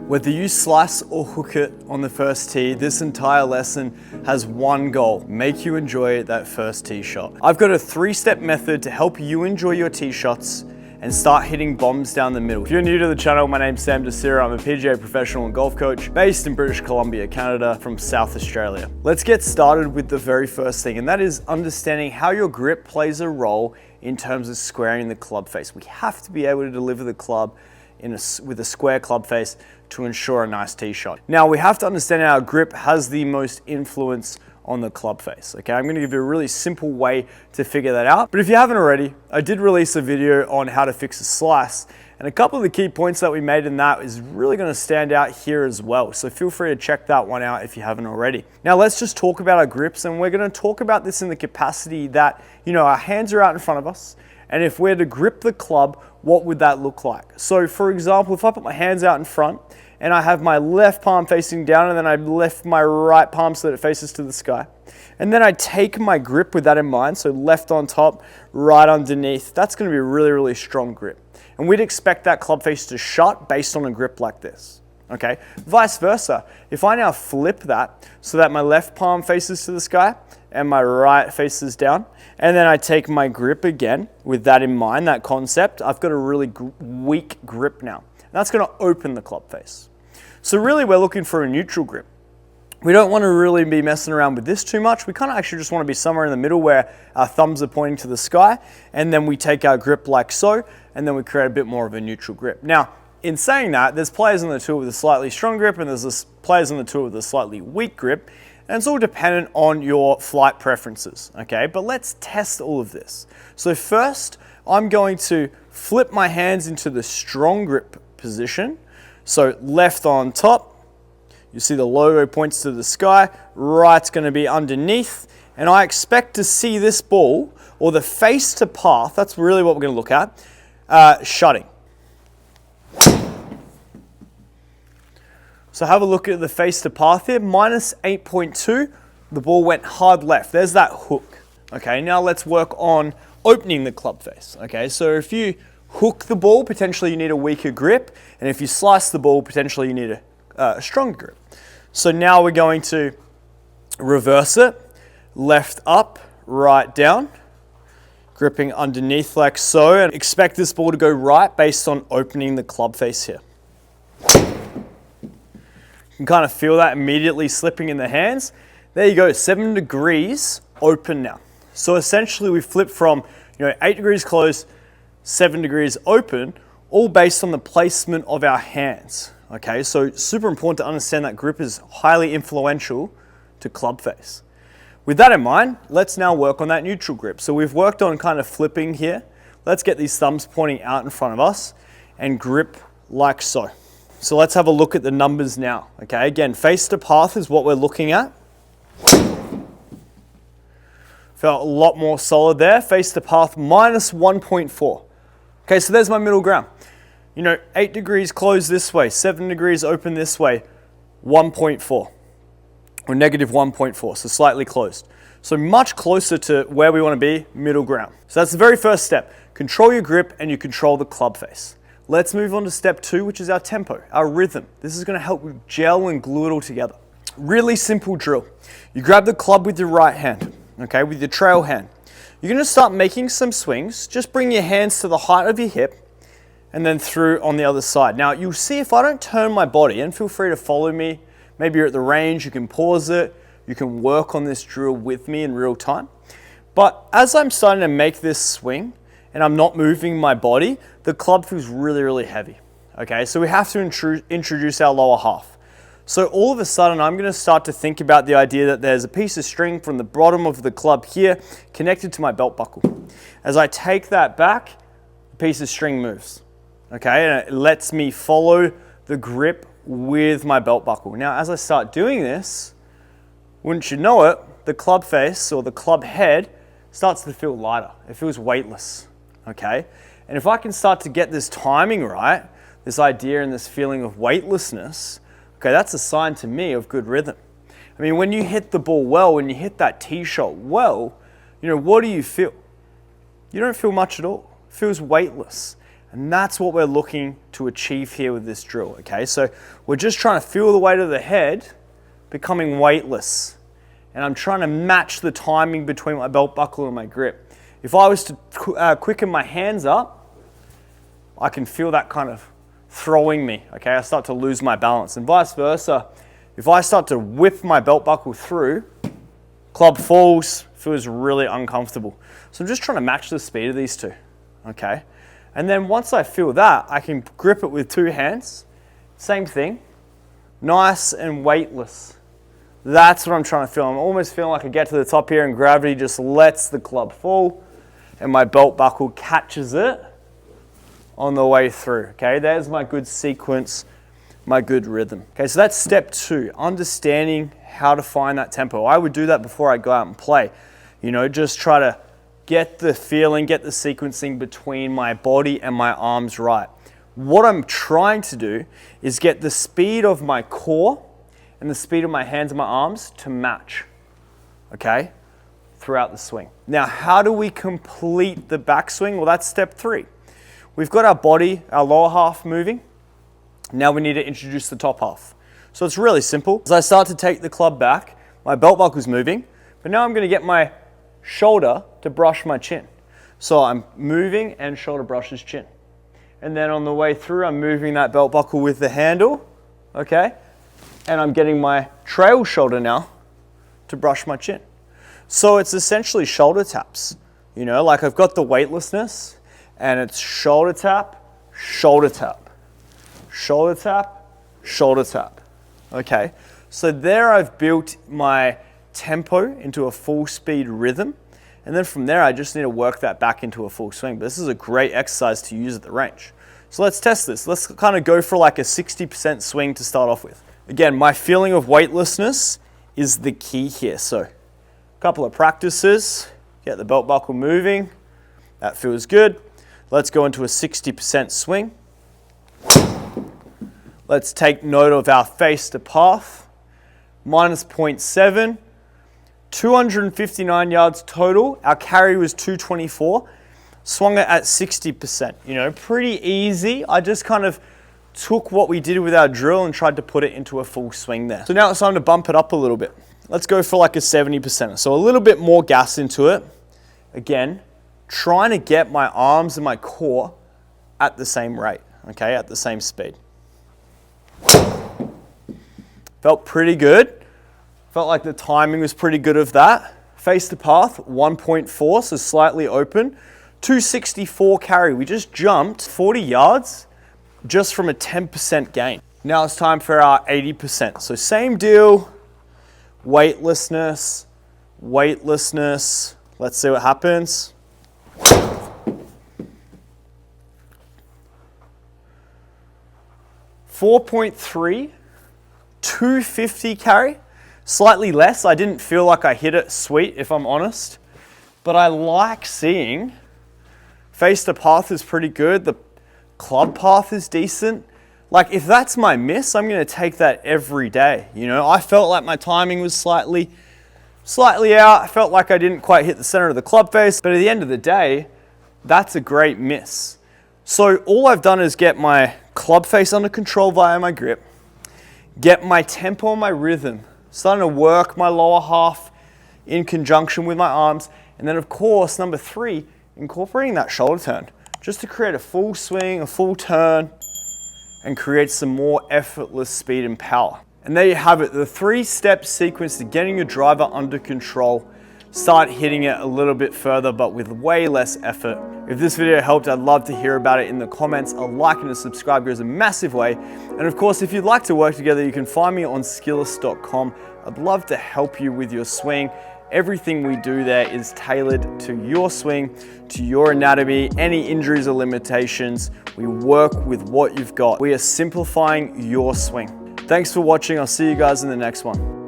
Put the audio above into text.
Whether you slice or hook it on the first tee, this entire lesson has one goal: make you enjoy that first tee shot. I've got a 3-step method to help you enjoy your tee shots and start hitting bombs down the middle. If you're new to the channel, my name's Sam Desira. I'm a PGA professional and golf coach based in British Columbia, Canada, from South Australia. Let's get started with the very first thing, and that is understanding how your grip plays a role in terms of squaring the club face. We have to be able to deliver the club with a square club face to ensure a nice tee shot. Now, we have to understand how our grip has the most influence on the club face. Okay, I'm going to give you a really simple way to figure that out. But if you haven't already, I did release a video on how to fix a slice, and a couple of the key points that we made in that is really going to stand out here as well. So feel free to check that one out if you haven't already. Now let's just talk about our grips, and we're going to talk about this in the capacity that, our hands are out in front of us, and if we're to grip the club, what would that look like? So for example, if I put my hands out in front and I have my left palm facing down and then I lift my right palm so that it faces to the sky, and then I take my grip with that in mind, so left on top, right underneath, that's going to be a really, really strong grip. And we'd expect that club face to shut based on a grip like this. Okay, vice versa. If I now flip that so that my left palm faces to the sky and my right faces down, and then I take my grip again with that in mind, that concept, I've got a really weak grip now. And that's going to open the club face. So really we're looking for a neutral grip. We don't want to really be messing around with this too much. We kind of actually just want to be somewhere in the middle where our thumbs are pointing to the sky, and then we take our grip like so, and then we create a bit more of a neutral grip. Now, in saying that, there's players on the tour with a slightly strong grip, and there's players on the tour with a slightly weak grip, and it's all dependent on your flight preferences, okay? But let's test all of this. So first, I'm going to flip my hands into the strong grip position. So left on top, you see the logo points to the sky, right's going to be underneath, and I expect to see this ball, or the face to path, that's really what we're going to look at, shutting. So have a look at the face to path here, minus 8.2, the ball went hard left. There's that hook. Okay, now let's work on opening the club face. Okay, so if you hook the ball, potentially you need a weaker grip, and if you slice the ball, potentially you need a stronger grip. So now we're going to reverse it, left up, right down, gripping underneath like so, and expect this ball to go right based on opening the club face here. You can kind of feel that immediately slipping in the hands. There you go, 7 degrees open now. So essentially we flip from 8 degrees closed, 7 degrees open, all based on the placement of our hands. Okay, so super important to understand that grip is highly influential to club face. With that in mind, let's now work on that neutral grip. So we've worked on kind of flipping here. Let's get these thumbs pointing out in front of us and grip like so. So let's have a look at the numbers now. Okay, again, face to path is what we're looking at. Felt a lot more solid there. Face to path, minus 1.4. Okay, so there's my middle ground. 8 degrees closed this way, 7 degrees open this way, 1.4. Or negative 1.4, so slightly closed. So much closer to where we want to be, middle ground. So that's the very first step. Control your grip and you control the club face. Let's move on to step 2, which is our tempo, our rhythm. This is going to help gel and glue it all together. Really simple drill. You grab the club with your right hand, okay, with your trail hand. You're going to start making some swings. Just bring your hands to the height of your hip and then through on the other side. Now you'll see if I don't turn my body, and feel free to follow me. Maybe you're at the range, you can pause it. You can work on this drill with me in real time. But as I'm starting to make this swing, and I'm not moving my body, the club feels really, really heavy. Okay, so we have to introduce our lower half. So all of a sudden, I'm gonna start to think about the idea that there's a piece of string from the bottom of the club here connected to my belt buckle. As I take that back, the piece of string moves. Okay, and it lets me follow the grip with my belt buckle. Now, as I start doing this, wouldn't you know it, the club face or the club head starts to feel lighter. It feels weightless. Okay, and if I can start to get this timing right, this idea and this feeling of weightlessness, okay, that's a sign to me of good rhythm. I mean, when you hit the ball well, when you hit that tee shot well, what do you feel? You don't feel much at all. It feels weightless. And that's what we're looking to achieve here with this drill, okay? So we're just trying to feel the weight of the head becoming weightless. And I'm trying to match the timing between my belt buckle and my grip. If I was to quicken my hands up, I can feel that kind of throwing me, okay? I start to lose my balance. And vice versa, if I start to whip my belt buckle through, club falls, feels really uncomfortable. So I'm just trying to match the speed of these two, okay? And then once I feel that, I can grip it with two hands. Same thing, nice and weightless. That's what I'm trying to feel. I'm almost feeling like I get to the top here and gravity just lets the club fall and my belt buckle catches it on the way through, okay? There's my good sequence, my good rhythm. Okay, so that's step 2, understanding how to find that tempo. I would do that before I go out and play. You know, just try to get the feeling, get the sequencing between my body and my arms right. What I'm trying to do is get the speed of my core and the speed of my hands and my arms to match, okay, throughout the swing. Now, how do we complete the backswing? Well, that's step 3. We've got our body, our lower half moving. Now we need to introduce the top half. So it's really simple. As I start to take the club back, my belt buckle's moving, but now I'm going to get my shoulder to brush my chin. So I'm moving and shoulder brushes chin. And then on the way through, I'm moving that belt buckle with the handle, okay? And I'm getting my trail shoulder now to brush my chin. So it's essentially shoulder taps. You know, like I've got the weightlessness and it's shoulder tap, shoulder tap, shoulder tap, shoulder tap. Okay, so there I've built my tempo into a full speed rhythm. And then from there, I just need to work that back into a full swing. But this is a great exercise to use at the range. So let's test this. Let's kind of go for like a 60% swing to start off with. Again, my feeling of weightlessness is the key here. So a couple of practices, get the belt buckle moving. That feels good. Let's go into a 60% swing. Let's take note of our face to path, minus 0.7. 259 yards total. Our carry was 224. Swung it at 60%. You know, pretty easy. I just kind of took what we did with our drill and tried to put it into a full swing there. So now it's time to bump it up a little bit. Let's go for like a 70%. So a little bit more gas into it. Again, trying to get my arms and my core at the same rate, okay, at the same speed. Felt pretty good. Felt like the timing was pretty good of that. Face to path, 1.4, so slightly open. 264 carry. We just jumped 40 yards just from a 10% gain. Now it's time for our 80%. So same deal, weightlessness, weightlessness. Let's see what happens. 4.3, 250 carry. Slightly less. I didn't feel like I hit it sweet, if I'm honest. But I like seeing face to path is pretty good. The club path is decent. Like if that's my miss, I'm going to take that every day. You know, I felt like my timing was slightly out. I felt like I didn't quite hit the center of the club face. But at the end of the day, that's a great miss. So all I've done is get my club face under control via my grip, get my tempo and my rhythm, starting to work my lower half in conjunction with my arms. And then of course, number 3, incorporating that shoulder turn just to create a full swing, a full turn, and create some more effortless speed and power. And there you have it, the 3-step sequence to getting your driver under control. Start hitting it a little bit further, but with way less effort. If this video helped, I'd love to hear about it in the comments. A like and a subscribe goes a massive way. And of course, if you'd like to work together, you can find me on skillest.com. I'd love to help you with your swing. Everything we do there is tailored to your swing, to your anatomy, any injuries or limitations. We work with what you've got. We are simplifying your swing. Thanks for watching. I'll see you guys in the next one.